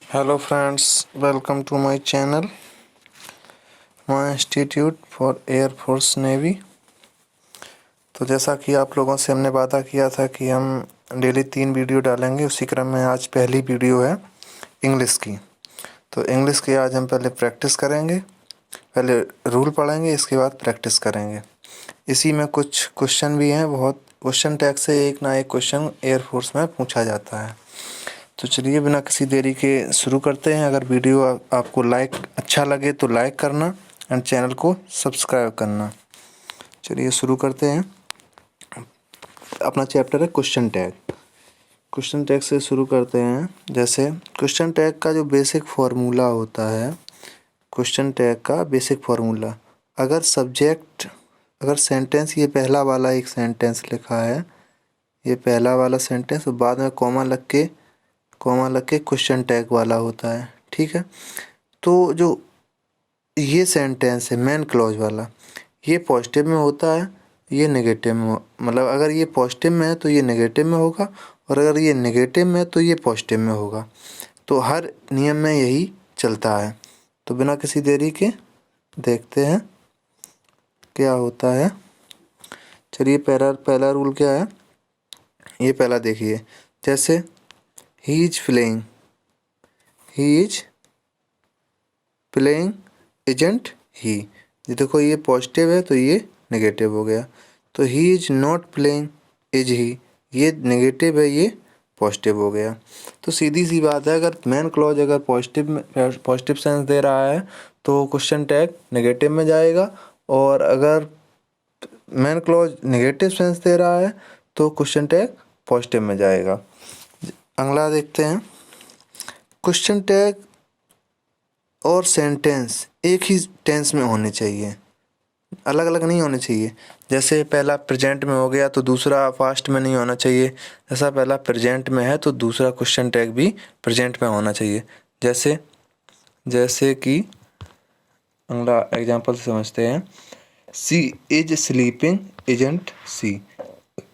Hello friends, welcome to my channel my institute for air force navy. तो जैसा कि आप लोगों से हमने वादा किया था कि हम डेली 3 वीडियो डालेंगे, उसी क्रम में आज पहली वीडियो है इंग्लिश की। तो इंग्लिश की आज हम पहले प्रैक्टिस करेंगे, पहले रूल पढ़ेंगे, इसके बाद प्रैक्टिस करेंगे। इसी में कुछ क्वेश्चन भी हैं, बहुत क्वेश्चन टैग से एक ना एक क्वेश्चन एयरफोर्स में पूछा जाता है। तो चलिए बिना किसी देरी के शुरू करते हैं। अगर वीडियो आपको अच्छा लगे तो लाइक करना एंड चैनल को सब्सक्राइब करना। चलिए शुरू करते हैं। अपना चैप्टर है क्वेश्चन टैग। क्वेश्चन टैग से शुरू करते हैं। जैसे क्वेश्चन टैग का जो बेसिक फार्मूला होता है, क्वेश्चन टैग का बेसिक फार्मूला, अगर सेंटेंस, ये पहला वाला एक सेंटेंस लिखा है, ये पहला वाला सेंटेंस, बाद में कॉमा लग के क्वेश्चन टैग वाला होता है। ठीक है, तो जो ये सेंटेंस है मेन क्लॉज वाला, ये पॉजिटिव में होता है, ये नेगेटिव में, मतलब अगर ये पॉजिटिव में है तो ये नेगेटिव में होगा, और अगर ये नेगेटिव में है तो ये पॉजिटिव में होगा। तो हर नियम में यही चलता है। तो बिना किसी देरी के देखते हैं क्या होता है। चलिए पहला रूल क्या है, ये पहला देखिए। जैसे he is playing isn't he, ये देखो ये पॉजिटिव है तो ये नेगेटिव हो गया। तो he is not playing is he, ये नेगेटिव है, ये पॉजिटिव हो गया। तो सीधी सी बात है, अगर मेन क्लॉज अगर पॉजिटिव सेंस दे रहा है तो क्वेश्चन टैग नेगेटिव में जाएगा, और अगर main clause negative sense they रहा है तो क्वेश्चन टैग पॉजिटिव में जाएगा। अगला देखते हैं। क्वेश्चन टैग और सेंटेंस एक ही टेंस में होने चाहिए, अलग अलग नहीं होने चाहिए। जैसे पहला प्रेजेंट में हो गया तो दूसरा पास्ट में नहीं होना चाहिए। जैसा पहला प्रेजेंट में है तो दूसरा क्वेश्चन टैग भी प्रेजेंट में होना चाहिए। जैसे कि अगला एग्जांपल समझते हैं। She is sleeping isn't she,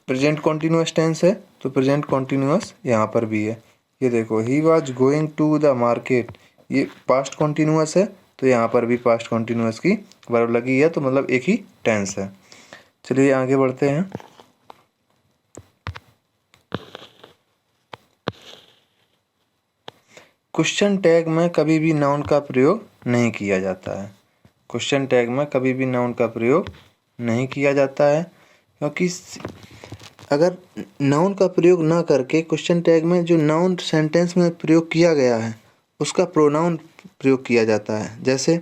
present continuous tense है तो प्रेजेंट कॉन्टिन्यूअस यहाँ पर भी है। ये देखो, he was going to the market, ये पास्ट कॉन्टिन्यूअस है तो यहाँ पर भी पास्ट कॉन्टिन्यूअस की वर्ब लगी है, तो मतलब एक ही टेंस है। चलिए आगे बढ़ते हैं। क्वेश्चन टैग में कभी भी नाउन का प्रयोग नहीं किया जाता है। क्वेश्चन टैग में कभी भी नाउन का प्रयोग नहीं किया जाता है, क्योंकि अगर नाउन का प्रयोग ना करके क्वेश्चन टैग में जो नाउन सेंटेंस में प्रयोग किया गया है उसका प्रोनाउन प्रयोग किया जाता है। जैसे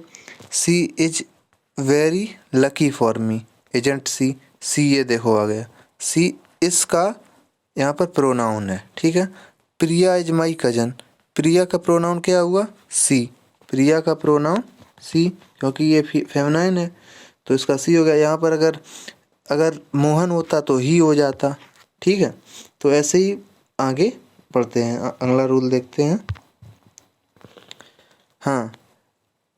she is very lucky for me isn't she ये देखो आ गया, सी इसका यहाँ पर प्रोनाउन है। ठीक है, प्रिया इज माई कजन, प्रिया का प्रोनाउन क्या हुआ, सी, प्रिया का प्रोनाउन सी, क्योंकि ये फेमिनाइन है तो इसका सी हो गया। यहाँ पर अगर मोहन होता तो ही हो जाता। ठीक है, तो ऐसे ही आगे बढ़ते हैं। अगला रूल देखते हैं। हाँ,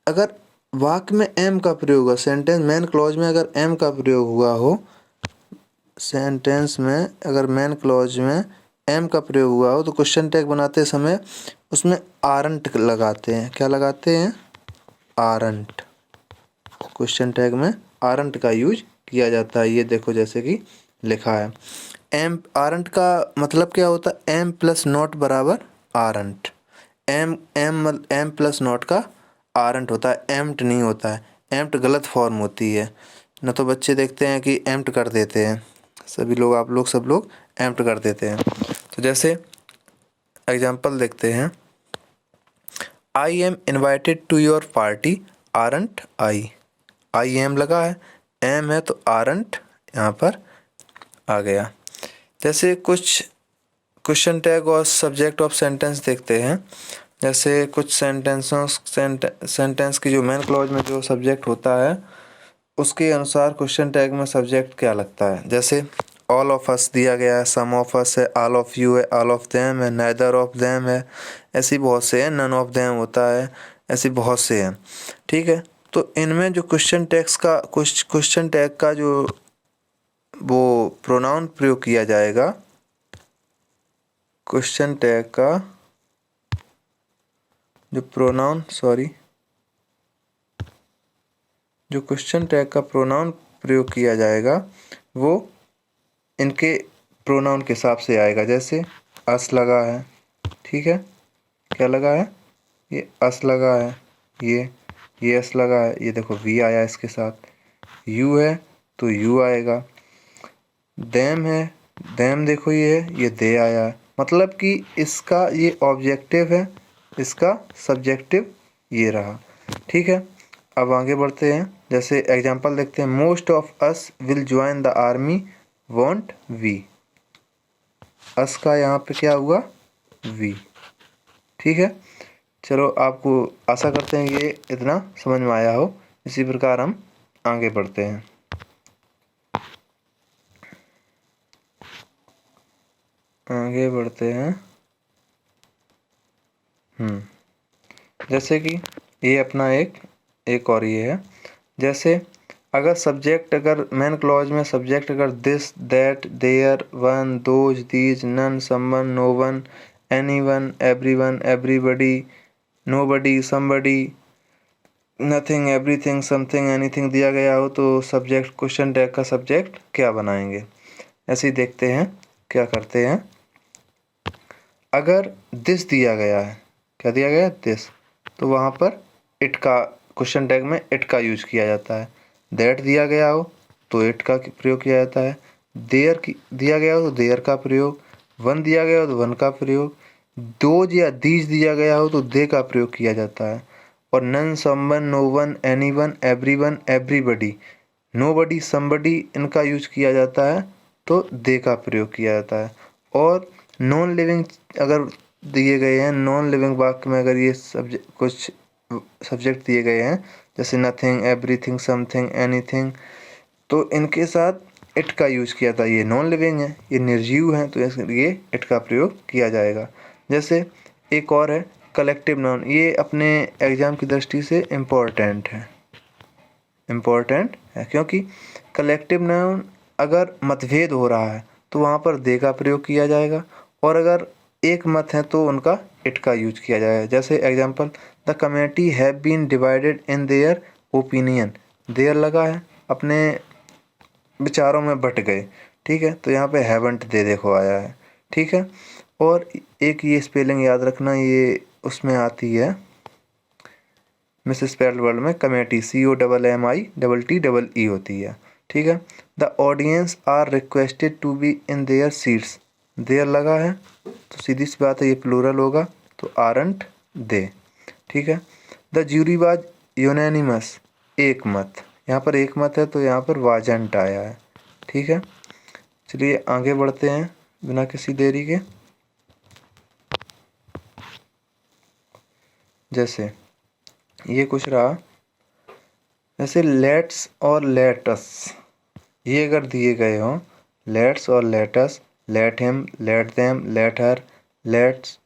अगर वाक्य में एम का प्रयोग हुआ, सेंटेंस मेन क्लॉज में अगर एम का प्रयोग हुआ हो, सेंटेंस में अगर मेन क्लॉज में एम का प्रयोग हुआ हो तो क्वेश्चन टैग बनाते समय उसमें आरंट लगाते हैं। क्या लगाते हैं, आरंट। क्वेश्चन टैग में आरंट का यूज किया जाता है। ये देखो जैसे कि लिखा है, एम, आरंट का मतलब क्या होता है, एम प्लस नॉट बराबर आरंट। एम प्लस नॉट का आरंट होता है, एम्प्ट नहीं होता है। एम्प्ट गलत फॉर्म होती है, न तो बच्चे देखते हैं कि एम्प्ट कर देते हैं, सभी लोग, आप लोग सब लोग एम्प्ट कर देते हैं। तो जैसे एग्जांपल देखते हैं। I am invited to your party aren't I am लगा है, एम है तो आरंट यहाँ पर आ गया। जैसे कुछ क्वेश्चन टैग और सब्जेक्ट ऑफ सेंटेंस देखते हैं। जैसे कुछ सेंटेंस की जो मेन क्लॉज में जो सब्जेक्ट होता है उसके अनुसार क्वेश्चन टैग में सब्जेक्ट क्या लगता है। जैसे ऑल ऑफ अस दिया गया है, सम ऑफ अस है, ऑल ऑफ यू है, ऑल ऑफ देम है, नाइदर ऑफ देम है, ऐसी बहुत से हैं, नन ऑफ देम होता है, ऐसी बहुत से हैं। ठीक है, तो इनमें जो क्वेश्चन टैग का जो वो प्रोनाउन प्रयोग किया जाएगा, क्वेश्चन टैग का जो प्रोनाउन जो क्वेश्चन टैग का प्रोनाउन प्रयोग किया जाएगा वो इनके प्रोनाउन के हिसाब से आएगा। जैसे अस लगा है, ठीक है, क्या लगा है, ये अस लगा है, ये अस लगा है, ये देखो वी आया इसके साथ। यू है तो यू आएगा। देम है, देम देखो ये दे आया है। मतलब कि इसका ये ऑब्जेक्टिव है, इसका सब्जेक्टिव ये रहा, ठीक है। अब आगे बढ़ते हैं। जैसे एग्जांपल देखते हैं, most of us will join the army won't we. Us का यहाँ पे क्या हुआ, वी, ठीक है। चलो आपको आशा करते हैं ये इतना समझ में आया हो। इसी प्रकार हम आगे बढ़ते हैं। आगे बढ़ते हैं। जैसे कि ये अपना एक और ये है। जैसे अगर सब्जेक्ट, अगर मेन क्लॉज में सब्जेक्ट अगर this, that, there, one, those, these, none, someone, no one, anyone, everyone, everybody, nobody, somebody, nothing, everything, something, anything दिया गया हो तो सब्जेक्ट, क्वेश्चन टैग का सब्जेक्ट क्या बनाएंगे। ऐसे ही देखते हैं क्या करते हैं। अगर दिस दिया गया है, क्या दिया गया है, दिस, तो वहाँ पर इट का, क्वेश्चन टैग में इट का यूज किया जाता है। दैट दिया गया हो तो इट का प्रयोग किया जाता है। देयर दिया गया हो तो देयर का प्रयोग। वन दिया गया हो तो वन का प्रयोग। दोज या दीज दिया गया हो तो दे का प्रयोग किया जाता है। और none, someone, no one, anyone, everyone, everybody, nobody, somebody इनका यूज किया जाता है तो दे का प्रयोग किया जाता है। और नॉन लिविंग अगर दिए गए हैं, नॉन लिविंग वाक्य में अगर ये कुछ सब्जेक्ट दिए गए हैं, जैसे नथिंग, एवरीथिंग, समथिंग, एनीथिंग, तो इनके साथ इट का यूज किया था। ये नॉन लिविंग है, ये निर्जीव है, तो इसलिए इट का प्रयोग किया जाएगा। जैसे एक और है कलेक्टिव नाउन। ये अपने एग्जाम की दृष्टि से इम्पोर्टेंट है क्योंकि कलेक्टिव नाउन अगर मतभेद हो रहा है तो वहाँ पर दे का प्रयोग किया जाएगा, और अगर एक मत है तो उनका इट का यूज किया जाएगा। जैसे example, the committee have been divided in their opinion. Their लगा है, अपने विचारों में बट गए, ठीक है, तो यहाँ पे हैवंट दे देखो आया है, ठीक है। और एक ये स्पेलिंग याद रखना, ये उसमें आती है मिस स्पेल्ड वर्ड में, कमेटी COMMITTE होती है, ठीक है। The audience are requested to be in their seats. Their लगा है तो सीधी सी बात है ये प्लूरल होगा तो आरंट दे, ठीक है। द ज्यूरी वाज यूनैनिमस, एक मत, यहाँ पर एक मत है तो यहाँ पर वाजंट आया है, ठीक है। चलिए आगे बढ़ते हैं बिना किसी देरी के। जैसे ये कुछ रहा, जैसे लेट्स और लेटस, ये अगर दिए गए हों, लेट्स और let us, let him, let them, let her, let's,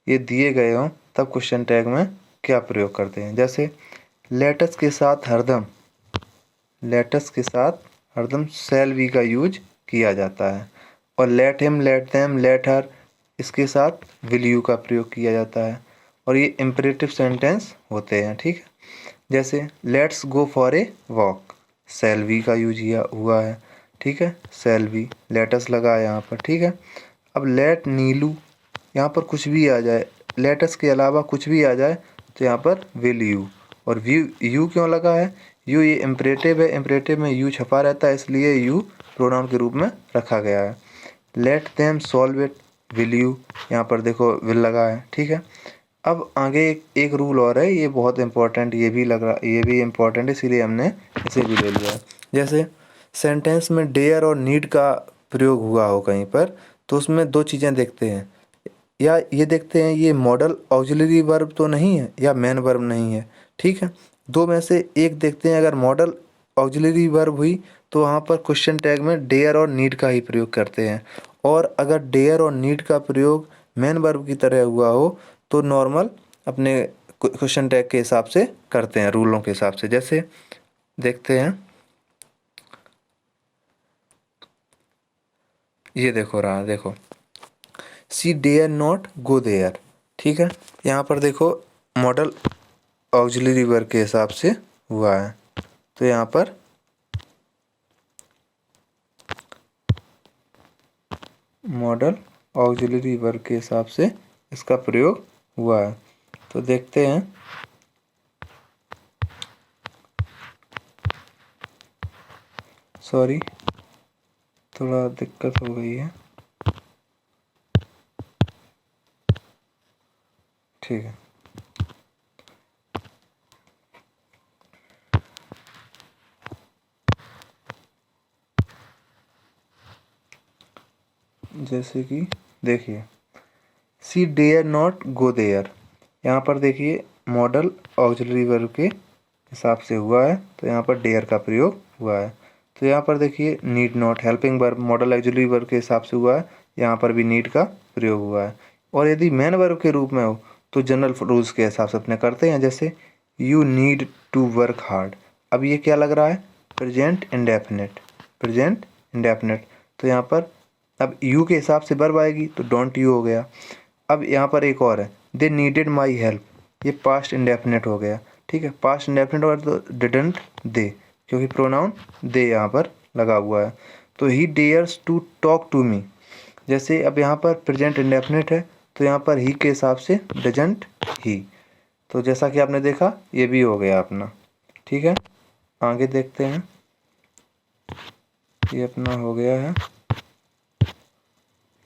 ये दिए गए हों तब क्वेश्चन टैग में क्या प्रयोग करते हैं। जैसे लेटस के साथ हरदम शैल बी का यूज किया जाता है, और late him, let them, let हर इसके साथ विल यू का प्रयोग किया जाता है, और ये इम्परेटिव सेंटेंस होते हैं, ठीक है। जैसे let's go for a walk, shall be का यूज हुआ है, ठीक है, शैल बी, लेटस लगा है यहाँ पर, ठीक है। अब लेट नीलू, यहाँ पर कुछ भी आ जाए, लेटस के अलावा कुछ भी आ जाए तो यहाँ पर विल यू, और यू क्यों लगा है, यू ये इम्परेटिव है, इम्परेटिव में यू छपा रहता है इसलिए यू प्रोनाउन के रूप में रखा गया है। Let them solve it, will you, यहाँ पर देखो विल लगा है, ठीक है। अब आगे एक रूल और है, ये बहुत इंपॉर्टेंट, ये भी इम्पोर्टेंट है इसीलिए हमने इसे भी ले लिया है। जैसे सेंटेंस में डेयर और नीड का प्रयोग हुआ हो कहीं पर, तो उसमें दो चीज़ें देखते हैं, या ये देखते हैं ये मॉडल ऑक्सिलरी वर्ब तो नहीं है या मेन वर्ब नहीं है, ठीक है। दो में से एक देखते हैं, अगर मॉडल ऑक्सिलरी वर्ब हुई तो वहाँ पर क्वेश्चन टैग में डेयर और नीड का ही प्रयोग करते हैं, और अगर डेयर और नीड का प्रयोग मेन वर्ब की तरह हुआ हो तो नॉर्मल अपने क्वेश्चन टैग के हिसाब से करते हैं, रूलों के हिसाब से। जैसे देखते हैं, ये देखो सी डेयर नॉट गो देयर, ठीक है। यहाँ पर देखो मॉडल ऑक्सिलरी वर्ब के हिसाब से हुआ है। तो यहाँ पर मॉडल ऑक्सिलरी वर्ब के हिसाब से इसका प्रयोग हुआ है। तो देखते हैं। सॉरी, थोड़ा दिक्कत हो गई है। ठीक है। जैसे कि देखिए, सी डेयर नॉट गो देयर, यहाँ पर देखिए मॉडल ऑक्सिलरी वर्ब के हिसाब से हुआ है, तो यहाँ पर डेयर का प्रयोग हुआ है। तो यहाँ पर देखिए need not helping verb model auxiliary verb के हिसाब से हुआ है, यहाँ पर भी नीड का प्रयोग हुआ है। और यदि मेन वर्ब के रूप में हो तो जनरल रूल्स के हिसाब से अपने करते हैं। जैसे you need to work hard, अब ये क्या लग रहा है? Present indefinite, present indefinite. तो यहाँ पर अब यू के हिसाब से वर्ब आएगी तो डोंट यू हो गया। अब यहाँ पर एक और है, दे नीडेड माई हेल्प, ये पास्ट इंडेफिनिट हो गया। ठीक है, पास्ट इंडेफिनिट और तो डिडंट दे, क्योंकि प्रोनाउन दे यहाँ पर लगा हुआ है। तो he dares to talk to me, जैसे अब यहाँ पर प्रेजेंट इंडेफिनिट है तो यहाँ पर ही के हिसाब से डजंट ही। तो जैसा कि आपने देखा ये भी हो गया अपना। ठीक है, आगे देखते हैं। ये अपना हो गया है,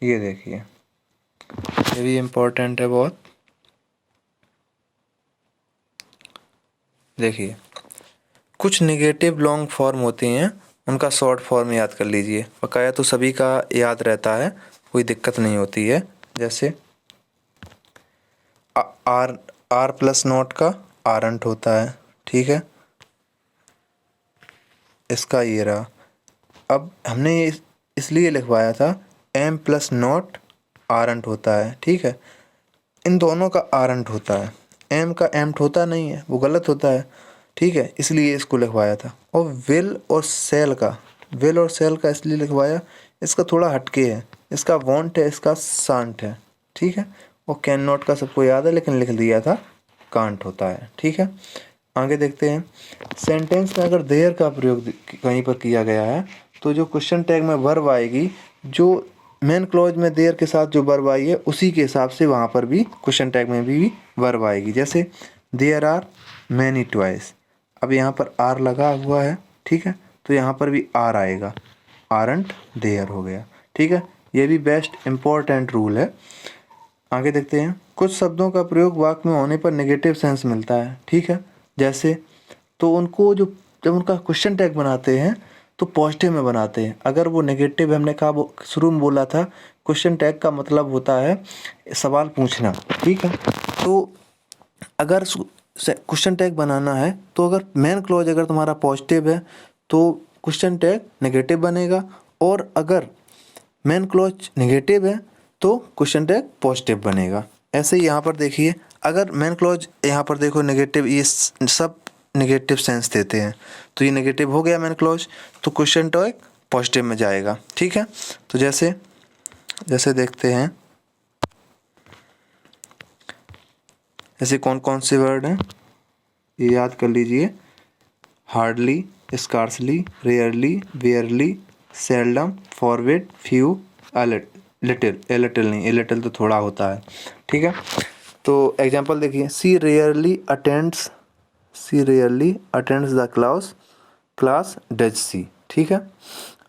ये देखिए ये भी इम्पोर्टेंट है बहुत। देखिए कुछ नेगेटिव लॉन्ग फॉर्म होती हैं, उनका शॉर्ट फॉर्म याद कर लीजिए। बकाया तो सभी का याद रहता है, कोई दिक्कत नहीं होती है। जैसे आर आर प्लस नॉट का आरंट होता है। ठीक है, इसका ये रहा। अब हमने ये इसलिए लिखवाया था एम प्लस नॉट आरंट होता है। ठीक है, इन दोनों का आरंट होता है, एम का एम्ट होता नहीं है, वो गलत होता है। ठीक है, इसलिए इसको लिखवाया था। और विल और सेल का, विल और सेल का इसलिए लिखवाया, इसका थोड़ा हटके है, इसका वॉन्ट है, इसका सांट है। ठीक है, और कैन नॉट का सबको याद है, लेकिन लिख दिया था कांट होता है। ठीक है, आगे देखते हैं। सेंटेंस में अगर देयर का प्रयोग कहीं पर किया गया है तो जो क्वेश्चन टैग में वर्ब आएगी, जो मेन क्लॉज में देयर के साथ जो वर्ब आई है उसी के हिसाब से वहाँ पर भी क्वेश्चन टैग में भी वर्ब आएगी। जैसे देयर आर मैनी टॉयज, अब यहाँ पर आर लगा हुआ है। ठीक है, तो यहाँ पर भी आर आएगा, आरंट देयर हो गया। ठीक है, ये भी बेस्ट इम्पोर्टेंट रूल है। आगे देखते हैं। कुछ शब्दों का प्रयोग वाक्य में होने पर नेगेटिव सेंस मिलता है। ठीक है, जैसे तो उनको जो जब उनका क्वेश्चन टैग बनाते हैं तो पॉजिटिव में बनाते हैं। अगर वो नेगेटिव है, हमने कहा वो शुरू में बोला था क्वेश्चन टैग का मतलब होता है सवाल पूछना। ठीक है, तो अगर क्वेश्चन टैग बनाना है तो अगर मेन क्लॉज अगर तुम्हारा पॉजिटिव है तो क्वेश्चन टैग नेगेटिव बनेगा, और अगर मेन क्लॉज नेगेटिव है तो क्वेश्चन टैग पॉजिटिव बनेगा। ऐसे ही यहाँ पर देखिए, अगर मेन क्लॉज यहाँ पर देखो नेगेटिव, ये सब नेगेटिव सेंस देते हैं, तो ये नेगेटिव हो गया मेन क्लॉज, तो क्वेश्चन टैग पॉजिटिव में जाएगा। ठीक है, तो जैसे जैसे देखते हैं, ऐसे कौन कौन से वर्ड हैं ये याद कर लीजिए। Hardly, scarcely, rarely, barely, seldom, forward, few, little, a little नहीं, ए लिटिल तो थोड़ा होता है। ठीक है, तो एग्जांपल देखिए, she rarely attends the class does she. ठीक है,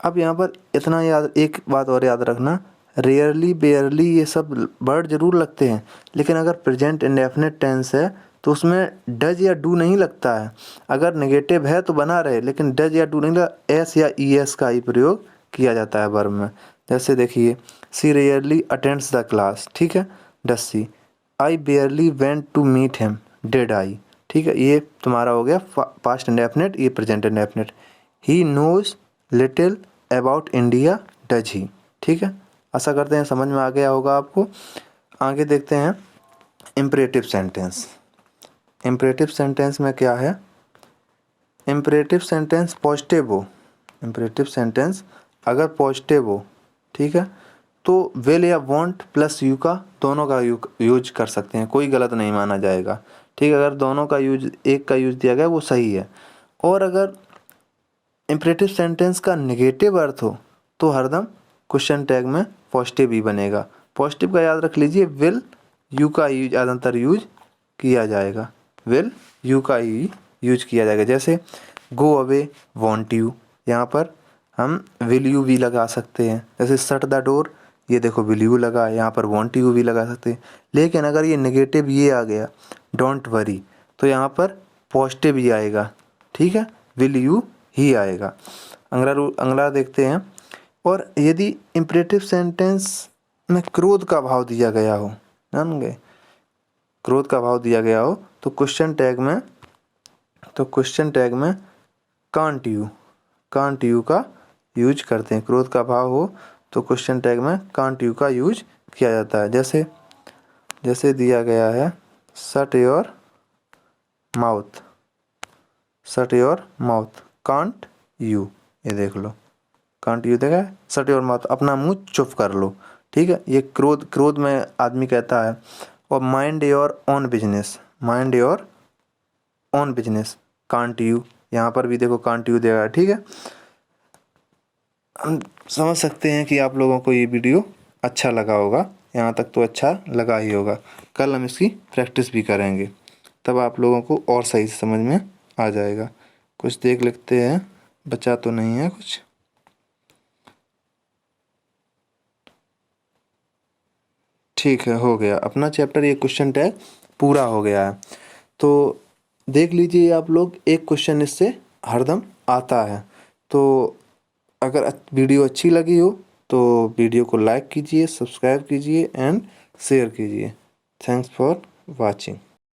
अब यहाँ पर इतना याद, एक बात और याद रखना, रेयरली बेयरली ये सब वर्ड जरूर लगते हैं, लेकिन अगर प्रेजेंट इंडेफिनिट टेंस है तो उसमें डज या डू नहीं लगता है। अगर नेगेटिव है तो बना रहे, लेकिन डज या डू नहीं लगा, एस या ई एस का ही प्रयोग किया जाता है वर्ब में। जैसे देखिए, she rarely attends the class. ठीक है, does she. I barely went to meet him, did I. ठीक है, ये तुम्हारा हो गया पास्ट इंडेफिनिट, ये present indefinite. He knows little about India, does he. ठीक है, आशा करते हैं समझ में आ गया होगा आपको। आगे देखते हैं इम्परेटिव सेंटेंस। इम्परेटिव सेंटेंस में क्या है? इम्परेटिव सेंटेंस पॉजिटिव हो, इम्परेटिव सेंटेंस अगर पॉजिटिव हो, ठीक है, तो विल या वांट प्लस यू का दोनों का यूज कर सकते हैं, कोई गलत नहीं माना जाएगा। ठीक है, अगर दोनों का यूज, एक का यूज दिया गया वो सही है। और अगर इम्परेटिव सेंटेंस का नेगेटिव अर्थ हो तो हरदम क्वेश्चन टैग में पॉजिटिव ही बनेगा। पॉजिटिव का याद रख लीजिए, विल यू का यूज ज़्यादातर यूज किया जाएगा, विल यू का ही यूज किया जाएगा। जैसे गो अवे, वॉन्ट यू, यहाँ पर हम विल यू भी लगा सकते हैं। जैसे शट द डोर, ये देखो विल यू लगा, यहाँ पर वॉन्ट यू भी लगा सकते हैं। लेकिन अगर ये नेगेटिव ये आ गया डोंट वरी, तो यहाँ पर पॉजिटिव ही आएगा, ठीक है, विल यू ही आएगा। अगला देखते हैं। और यदि इम्परेटिव सेंटेंस में क्रोध का भाव दिया गया हो, जान गए, क्रोध का भाव दिया गया हो तो क्वेश्चन टैग में कांट यू का यूज करते हैं। क्रोध का भाव हो तो क्वेश्चन टैग में कांट यू का यूज किया जाता है। जैसे दिया गया है shut your mouth, can't you, ये देख लो, कांट यू देखा है, शट योर माउथ, अपना मुंह चुप कर लो, ठीक है, ये क्रोध में आदमी कहता है। और mind your own business, can't you, यहाँ पर भी देखो कांट यू देगा, ठीक है। हम समझ सकते हैं कि आप लोगों को ये वीडियो अच्छा लगा होगा, यहाँ तक तो अच्छा लगा ही होगा। कल हम इसकी प्रैक्टिस भी करेंगे, तब आप लोगों को और सही से समझ में आ जाएगा। कुछ देख लेते हैं, बचा तो नहीं है कुछ। ठीक है, हो गया अपना चैप्टर, ये क्वेश्चन टैग पूरा हो गया है। तो देख लीजिए आप लोग, एक क्वेश्चन इससे हरदम आता है। तो अगर वीडियो अच्छी लगी हो तो वीडियो को लाइक कीजिए, सब्सक्राइब कीजिए एंड शेयर कीजिए। Thanks for watching.